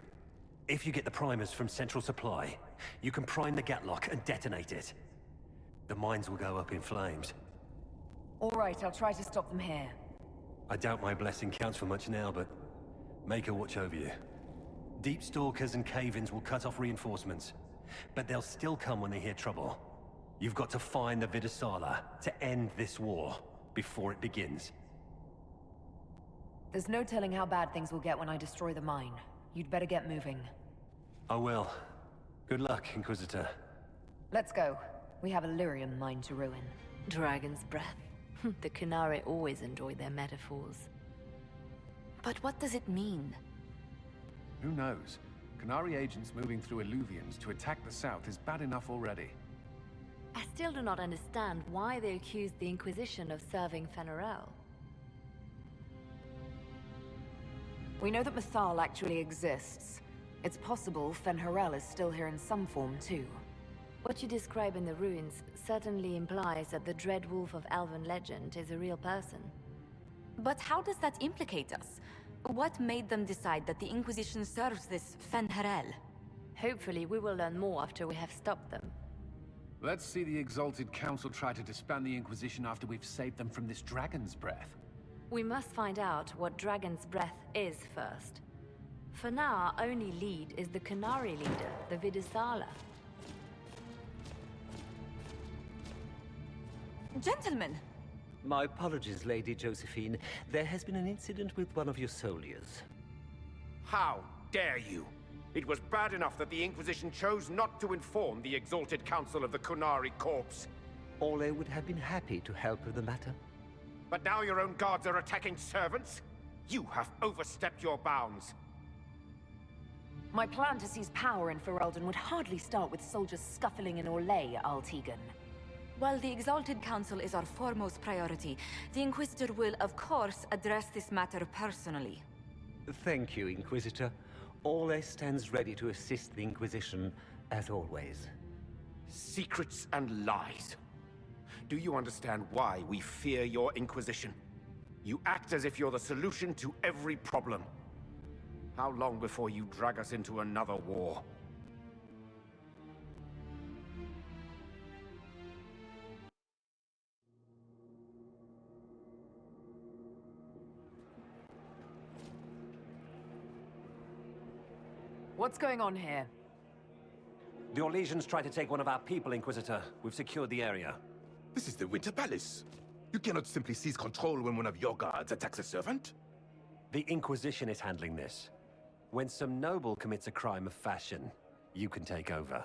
Speaker 19: If you get the primers from Central Supply, you can prime the Gatlock and detonate it. The mines will go up in flames.
Speaker 4: All right, I'll try to stop them here.
Speaker 19: I doubt my blessing counts for much now, but make her watch over you. Deep Stalkers and Cave-ins will cut off reinforcements, but they'll still come when they hear trouble. You've got to find the Vidasala to end this war before it begins.
Speaker 4: There's no telling how bad things will get when I destroy the mine. You'd better get moving.
Speaker 19: I will. Good luck, Inquisitor.
Speaker 4: Let's go. We have a lyrium mine to ruin.
Speaker 17: Dragon's breath. The Kunari always enjoy their metaphors.
Speaker 2: But what does it mean?
Speaker 6: Who knows? Kunari agents moving through Illuvians to attack the south is bad enough already.
Speaker 17: I still do not understand why they accused the Inquisition of serving Fenarel.
Speaker 4: We know that Mythal actually exists. It's possible Fenharel is still here in some form, too.
Speaker 17: What you describe in the ruins certainly implies that the Dread Wolf of Elven legend is a real person.
Speaker 2: But how does that implicate us? What made them decide that the Inquisition serves this Fenharel?
Speaker 17: Hopefully we will learn more after we have stopped them.
Speaker 6: Let's see the Exalted Council try to disband the Inquisition after we've saved them from this Dragon's Breath.
Speaker 17: We must find out what Dragon's Breath is first. For now, our only lead is the Kunari leader, the Vidasala.
Speaker 2: Gentlemen!
Speaker 13: My apologies, Lady Josephine. There has been an incident with one of your soldiers.
Speaker 18: How dare you? It was bad enough that the Inquisition chose not to inform the Exalted Council of the Kunari corpse.
Speaker 13: Orlais would have been happy to help with the matter.
Speaker 18: But now your own guards are attacking servants? You have overstepped your bounds.
Speaker 4: My plan to seize power in Ferelden would hardly start with soldiers scuffling in Orlais, Altegan.
Speaker 2: While the Exalted Council is our foremost priority, the Inquisitor will, of course, address this matter personally.
Speaker 13: Thank you, Inquisitor. Orlais stands ready to assist the Inquisition, as always.
Speaker 18: Secrets and lies. Do you understand why we fear your Inquisition? You act as if you're the solution to every problem. How long before you drag us into another war?
Speaker 4: What's going on here?
Speaker 19: The Orlesians tried to take one of our people, Inquisitor. We've secured the area.
Speaker 20: This is the Winter Palace. You cannot simply seize control when one of your guards attacks a servant.
Speaker 19: The Inquisition is handling this. When some noble commits a crime of fashion, you can take over.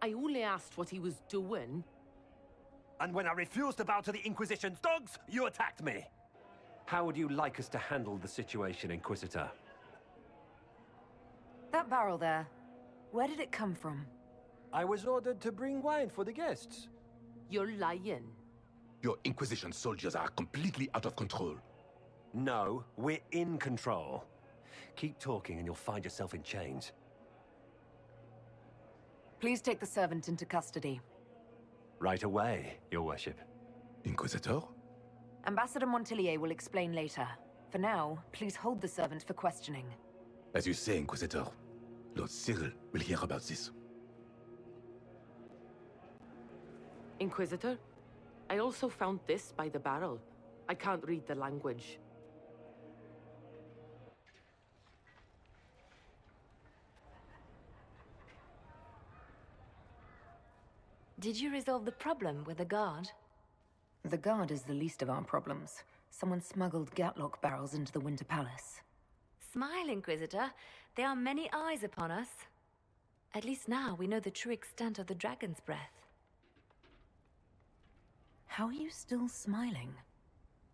Speaker 15: I only asked what he was doing.
Speaker 19: And when I refused to bow to the Inquisition's dogs, you attacked me! How would you like us to handle the situation, Inquisitor?
Speaker 4: That barrel there, where did it come from?
Speaker 19: I was ordered to bring wine for the guests.
Speaker 15: You're lying.
Speaker 20: Your Inquisition soldiers are completely out of control.
Speaker 19: No, we're in control. Keep talking and you'll find yourself in chains.
Speaker 4: Please take the servant into custody.
Speaker 19: Right away, Your Worship.
Speaker 20: Inquisitor?
Speaker 4: Ambassador Montillier will explain later. For now, please hold the servant for questioning.
Speaker 20: As you say, Inquisitor. Lord Cyril will hear about this.
Speaker 15: Inquisitor, I also found this by the barrel. I can't read the language.
Speaker 17: Did you resolve the problem with the guard?
Speaker 4: The guard is the least of our problems. Someone smuggled Gatlock barrels into the Winter Palace.
Speaker 17: Smile, Inquisitor. There are many eyes upon us. At least now we know the true extent of the dragon's breath.
Speaker 4: How are you still smiling?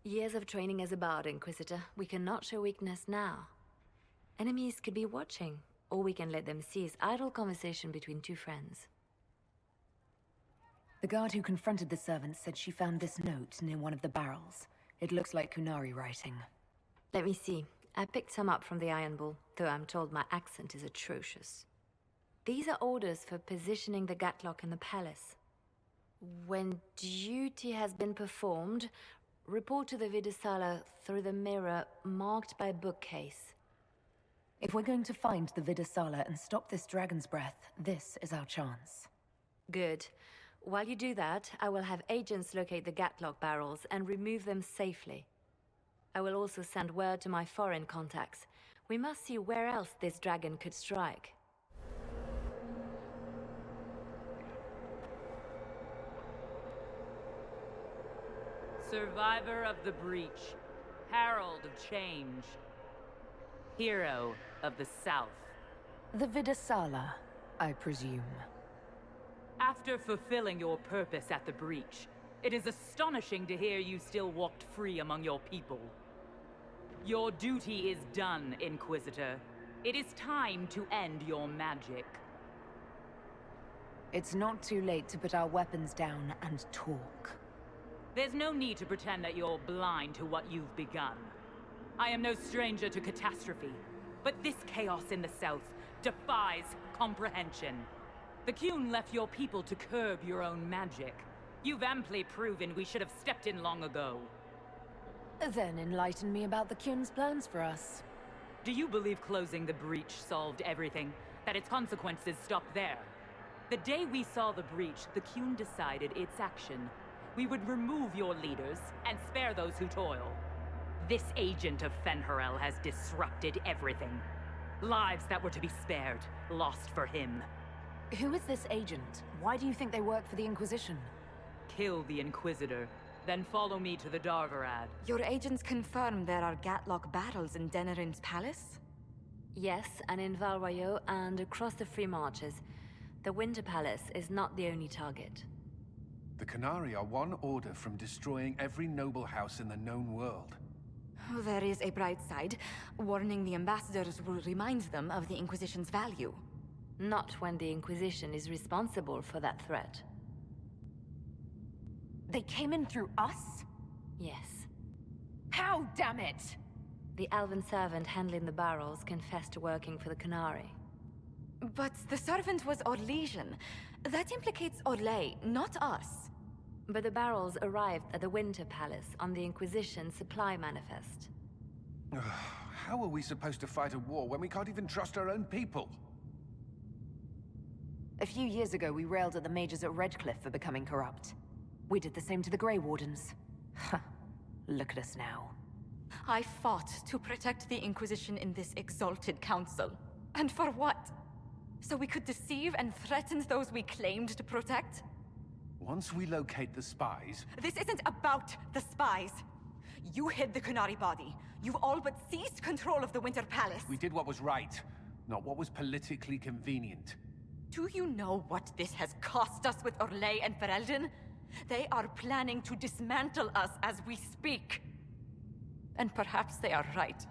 Speaker 17: Years of training as a bard, Inquisitor. We cannot show weakness now. Enemies could be watching, or we can let them seize idle conversation between two friends.
Speaker 4: The guard who confronted the servant said she found this note near one of the barrels. It looks like Kunari writing.
Speaker 17: Let me see. I picked some up from the Iron Bull, though I'm told my accent is atrocious. These are orders for positioning the Gatlock in the palace. When duty has been performed, report to the Vidusala through the mirror marked by bookcase.
Speaker 4: If we're going to find the Vidusala and stop this dragon's breath, this is our chance.
Speaker 17: Good. While you do that, I will have agents locate the Gatlock barrels and remove them safely. I will also send word to my foreign contacts. We must see where else this dragon could strike.
Speaker 21: Survivor of the breach, herald of change, hero of the South.
Speaker 4: The Vidusala, I presume.
Speaker 21: After fulfilling your purpose at the breach, it is astonishing to hear you still walked free among your people. Your duty is done, Inquisitor. It is time to end your magic.
Speaker 4: It's not too late to put our weapons down and talk.
Speaker 21: There's no need to pretend that you're blind to what you've begun. I am no stranger to catastrophe, but this chaos in the South defies comprehension. The Qun left your people to curb your own magic. You've amply proven we should have stepped in long ago.
Speaker 4: Then enlighten me about the Qun's plans for us.
Speaker 21: Do you believe closing the breach solved everything? That its consequences stopped there? The day we saw the breach, the Qun decided its action. We would remove your leaders and spare those who toil. This agent of Fen'Harel has disrupted everything. Lives that were to be spared, lost for him.
Speaker 4: Who is this agent? Why do you think they work for the Inquisition?
Speaker 21: Kill the Inquisitor, then follow me to the Darvarad.
Speaker 2: Your agents confirm there are Gatlock battles in Denerim's palace?
Speaker 17: Yes, and in Val Royeaux and across the Free Marches. The Winter Palace is not the only target.
Speaker 6: The Qunari are one order from destroying every noble house in the known world.
Speaker 2: There is a bright side. Warning the ambassadors will remind them of the Inquisition's value.
Speaker 17: Not when the Inquisition is responsible for that threat.
Speaker 4: They came in through us?
Speaker 17: Yes.
Speaker 4: How, damn it?
Speaker 17: The elven servant handling the barrels confessed to working for the Canary.
Speaker 2: But the servant was Orlesian. That implicates Orlais, not us.
Speaker 17: But the barrels arrived at the Winter Palace on the Inquisition supply manifest.
Speaker 6: How are we supposed to fight a war when we can't even trust our own people?
Speaker 4: A few years ago, we railed at the mages at Redcliffe for becoming corrupt. We did the same to the Grey Wardens. Huh. Look at us now.
Speaker 2: I fought to protect the Inquisition in this exalted council. And for what? So we could deceive and threaten those we claimed to protect?
Speaker 6: Once we locate the spies...
Speaker 2: This isn't about the spies. You hid the Canary body. You've all but seized control of the Winter Palace.
Speaker 6: We did what was right, not what was politically convenient.
Speaker 2: Do you know what this has cost us with Orlais and Ferelden? They are planning to dismantle us as we speak. And perhaps they are right.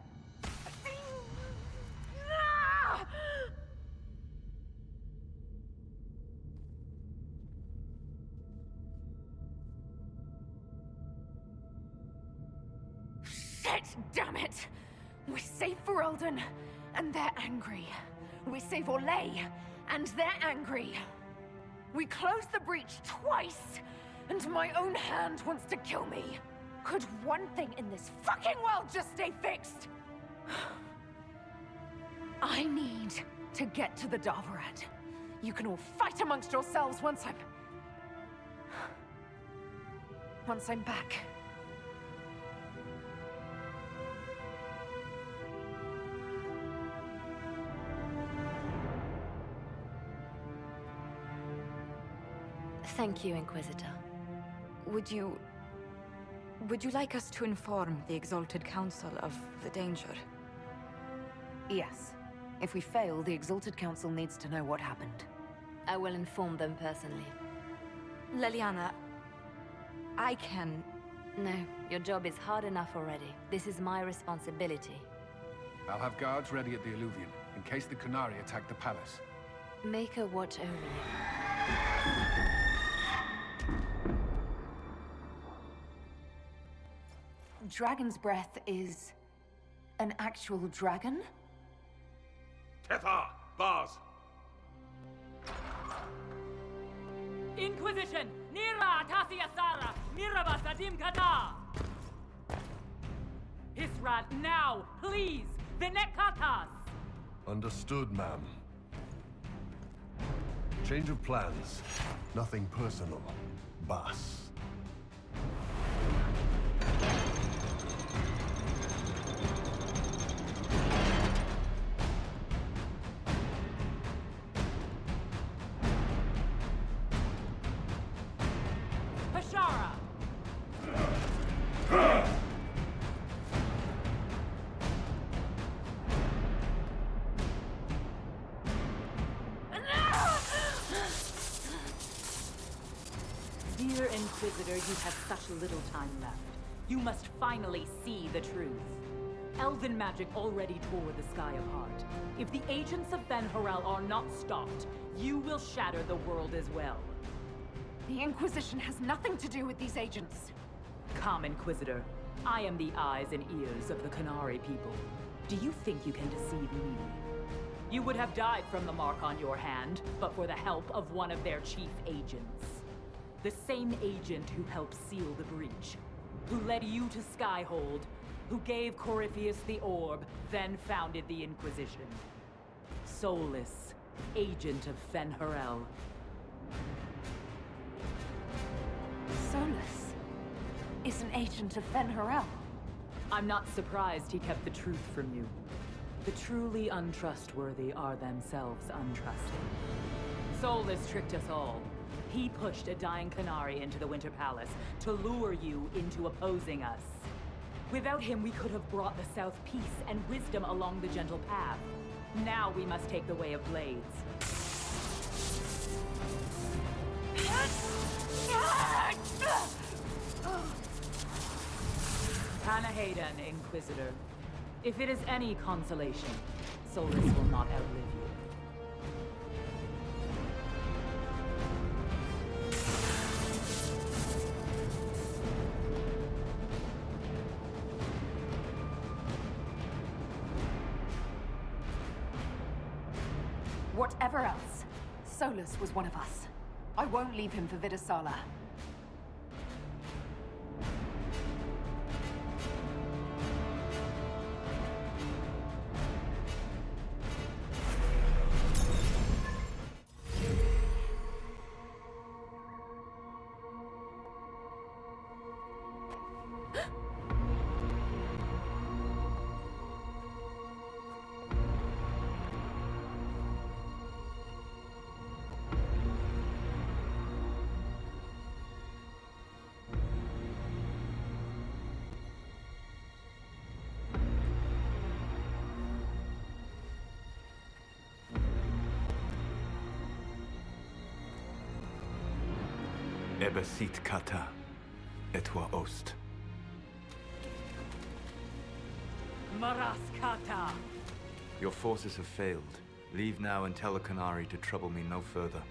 Speaker 4: Shit, damn it! We save Ferelden, and they're angry. We save Orlais, and they're angry. We close the breach twice, and my own hand wants to kill me. Could one thing in this fucking world just stay fixed? I need to get to the Darvarad. You can all fight amongst yourselves once I'm back.
Speaker 17: Thank you, Inquisitor.
Speaker 2: Would you like us to inform the Exalted Council of the danger?
Speaker 4: Yes. If we fail, the Exalted Council needs to know what happened.
Speaker 17: I will inform them personally.
Speaker 2: Leliana, I can...
Speaker 17: No, your job is hard enough already. This is my responsibility.
Speaker 6: I'll have guards ready at the Alluvion, in case the Canary attack the palace.
Speaker 17: Make her watch over you.
Speaker 4: Dragon's breath is... an actual dragon?
Speaker 7: Tetha! Bars!
Speaker 21: Inquisition! Nira Tasiasara! Miraba Sadim Kata! Hisrat, now! Please! Vinekatas!
Speaker 10: Understood, ma'am. Change of plans. Nothing personal. Boss.
Speaker 21: Pashara! Dear Inquisitor, you have such little time left. You must finally see the truth. Elven magic already tore the sky apart. If the agents of Ben Harel are not stopped, you will shatter the world as well.
Speaker 4: The Inquisition has nothing to do with these agents.
Speaker 21: Come, Inquisitor. I am the eyes and ears of the Canary people. Do you think you can deceive me? You would have died from the mark on your hand, but for the help of one of their chief agents. The same agent who helped seal the breach, who led you to Skyhold, who gave Corypheus the orb, then founded the Inquisition. Soulless, agent of Fen Harel.
Speaker 4: Solus is an agent of Fen Harel.
Speaker 21: I'm not surprised he kept the truth from you. The truly untrustworthy are themselves untrusting. Solus tricked us all. He pushed a dying Canary into the Winter Palace to lure you into opposing us. Without him, we could have brought the South peace and wisdom along the gentle path. Now we must take the way of blades. Hayden, Inquisitor. If it is any consolation, Solus will not outlive you.
Speaker 4: Whatever else, Solus was one of us. I won't leave him for Vidasala.
Speaker 8: Ebesit kata, etwa ost.
Speaker 21: Maraskata!
Speaker 8: Your forces have failed. Leave now and tell the Canary to trouble me no further.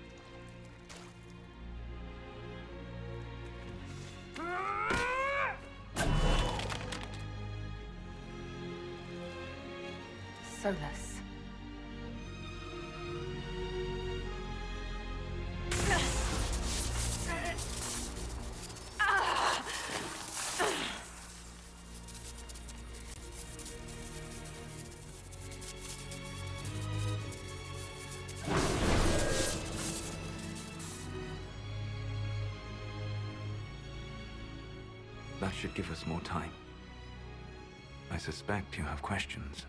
Speaker 4: Solus.
Speaker 8: That should give us more time. I suspect you have questions.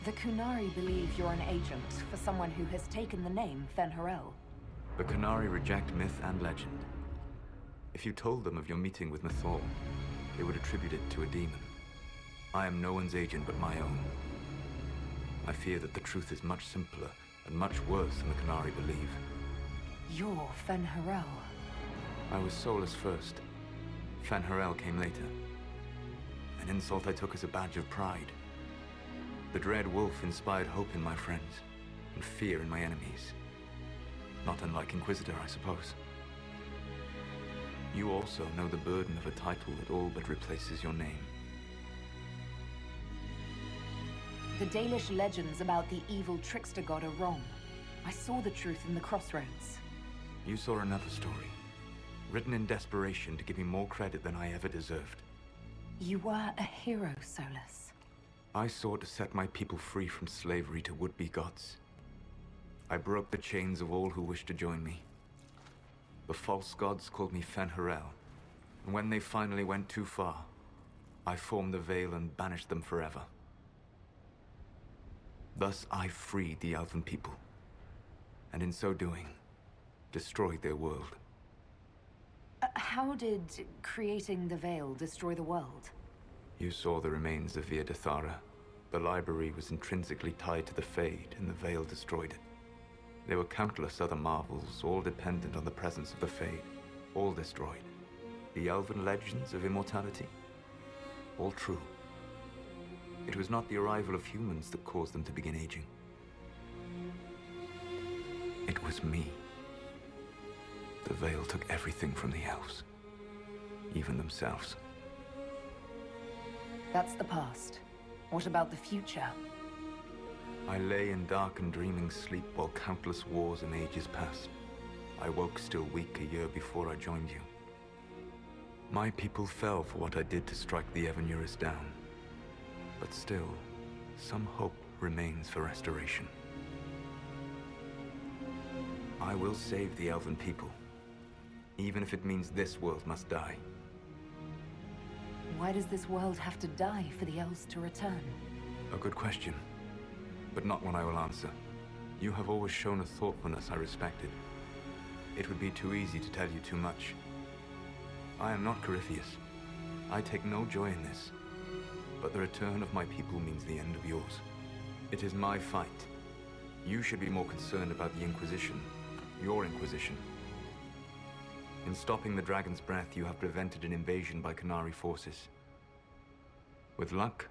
Speaker 4: The Kunari believe you're an agent for someone who has taken the name Fen'Harel.
Speaker 8: The Canary reject myth and legend. If you told them of your meeting with Mythor, they would attribute it to a demon. I am no one's agent but my own. I fear that the truth is much simpler and much worse than the Canary believe.
Speaker 4: You're Fen'Harel.
Speaker 8: I was Solus first. Fen'Harel came later. An insult I took as a badge of pride. The Dread Wolf inspired hope in my friends, and fear in my enemies. Not unlike Inquisitor, I suppose. You also know the burden of a title that all but replaces your name.
Speaker 4: The Dalish legends about the evil trickster god are wrong. I saw the truth in the crossroads.
Speaker 8: You saw another story, written in desperation to give me more credit than I ever deserved.
Speaker 4: You were a hero, Solus.
Speaker 8: I sought to set my people free from slavery to would-be gods. I broke the chains of all who wished to join me. The false gods called me Fen'Harel, and when they finally went too far, I formed the Veil and banished them forever. Thus I freed the Elven people, and in so doing, destroyed their world.
Speaker 4: How did creating the Veil destroy the world?
Speaker 8: You saw the remains of Via de Thara. The library was intrinsically tied to the Fade, and the Veil destroyed it. There were countless other marvels, all dependent on the presence of the Fade, all destroyed. The Elven legends of immortality, all true. It was not the arrival of humans that caused them to begin aging. It was me. The Veil took everything from the elves, even themselves.
Speaker 4: That's the past. What about the future?
Speaker 8: I lay in dark and dreaming sleep while countless wars and ages passed. I woke still weak a year before I joined you. My people fell for what I did to strike the Evanurus down. But still, some hope remains for restoration. I will save the Elven people, even if it means this world must die.
Speaker 4: Why does this world have to die for the elves to return?
Speaker 8: A good question, but not one I will answer. You have always shown a thoughtfulness I respected. It would be too easy to tell you too much. I am not Corypheus. I take no joy in this, but the return of my people means the end of yours. It is my fight. You should be more concerned about the Inquisition, your Inquisition. In stopping the Dragon's Breath, you have prevented an invasion by Canary forces. With luck,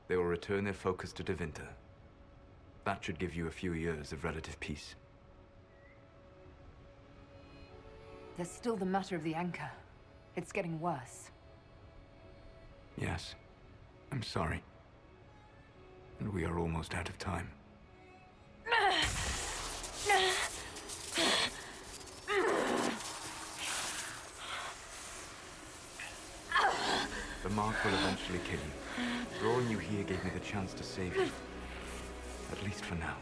Speaker 8: they will return their focus to Devinter. That should give you a few years of relative peace.
Speaker 4: There's still the matter of the anchor. It's getting worse.
Speaker 8: Yes, I'm sorry. And we are almost out of time. The mark will eventually kill you. Drawing you here gave me the chance to save you. At least for now.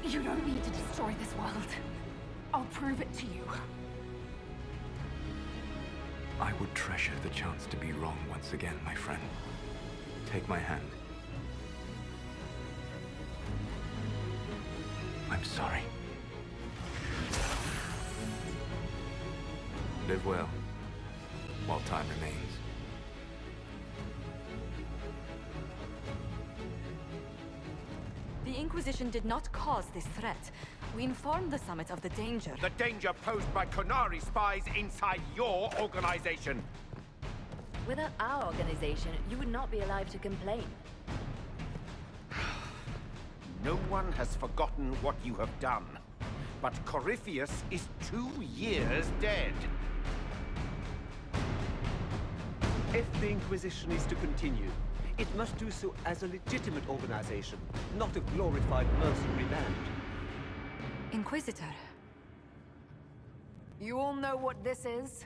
Speaker 4: You don't need to destroy this world. I'll prove it to you.
Speaker 8: I would treasure the chance to be wrong once again, my friend. Take my hand. I'm sorry. Live well, while time remains.
Speaker 2: The Inquisition did not cause this threat. We informed the Summit of the danger.
Speaker 18: The danger posed by Konari spies inside your organization.
Speaker 17: Without our organization, you would not be alive to complain.
Speaker 18: No one has forgotten what you have done. But Corypheus is 2 years dead.
Speaker 13: If the Inquisition is to continue, it must do so as a legitimate organization, not a glorified mercenary band.
Speaker 2: Inquisitor.
Speaker 4: You all know what this is?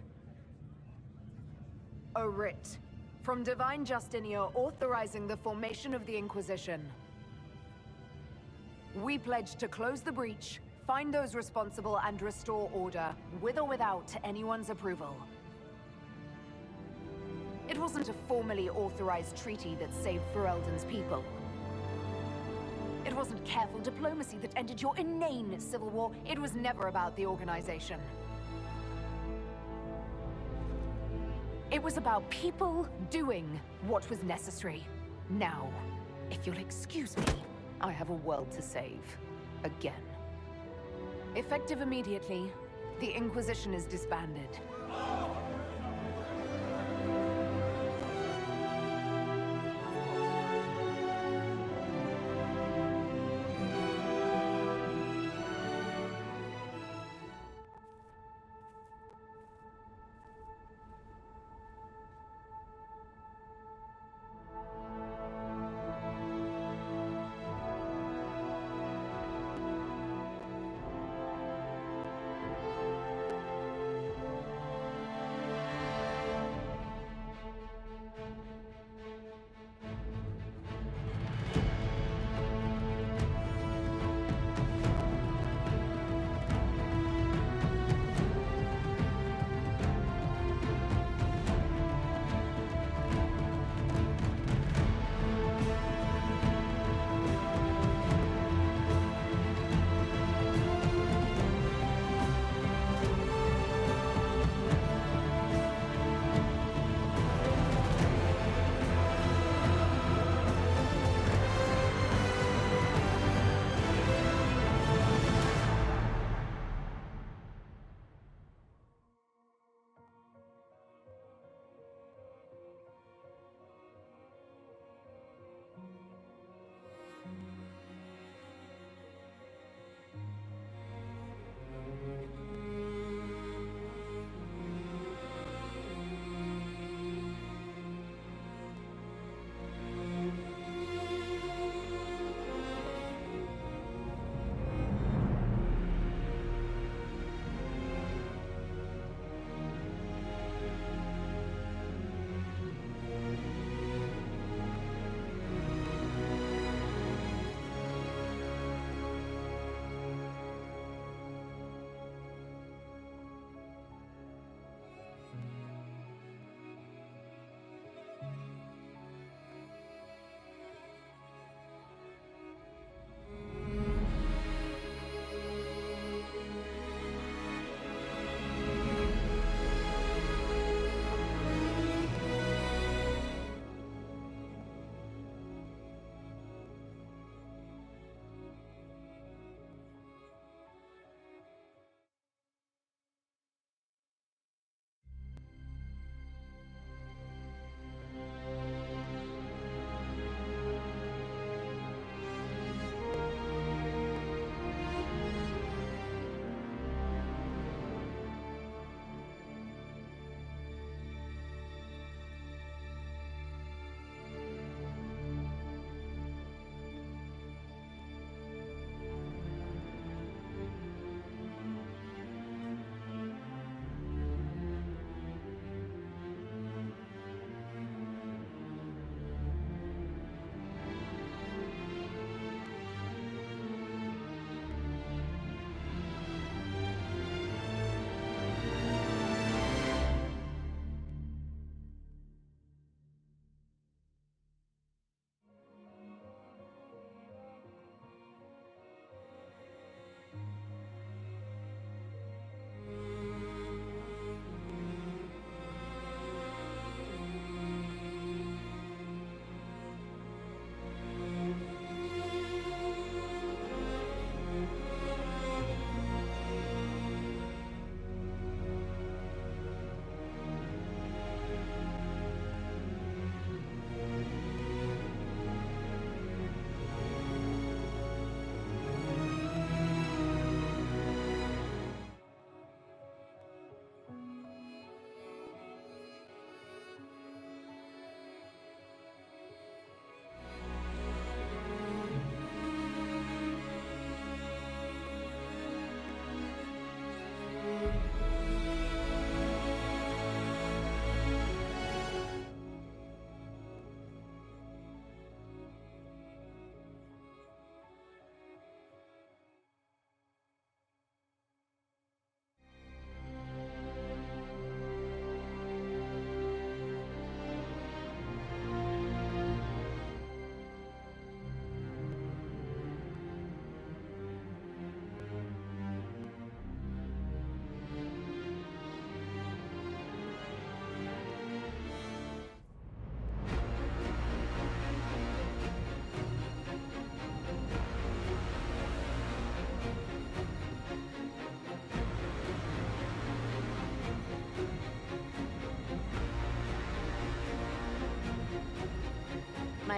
Speaker 4: A writ. From Divine Justinia authorizing the formation of the Inquisition. We pledge to close the breach, find those responsible, and restore order, with or without anyone's approval. It wasn't a formally authorized treaty that saved Ferelden's people. It wasn't careful diplomacy that ended your inane civil war. It was never about the organization. It was about people doing what was necessary. Now, if you'll excuse me, I have a world to save. Again. Effective immediately, the Inquisition is disbanded.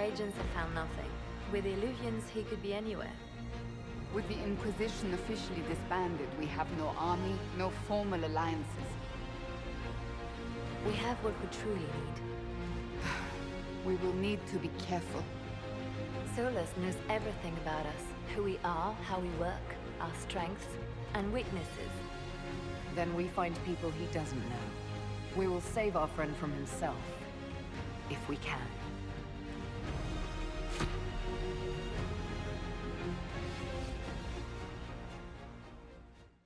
Speaker 17: agents have found nothing. With the Illuvians, he could be anywhere.
Speaker 3: With the Inquisition officially disbanded, we have no army, no formal alliances.
Speaker 17: We have what we truly need.
Speaker 3: We will need to be careful.
Speaker 17: Solus knows everything about us. Who we are, how we work, our strengths and weaknesses.
Speaker 4: Then we find people he doesn't know. We will save our friend from himself. If we can.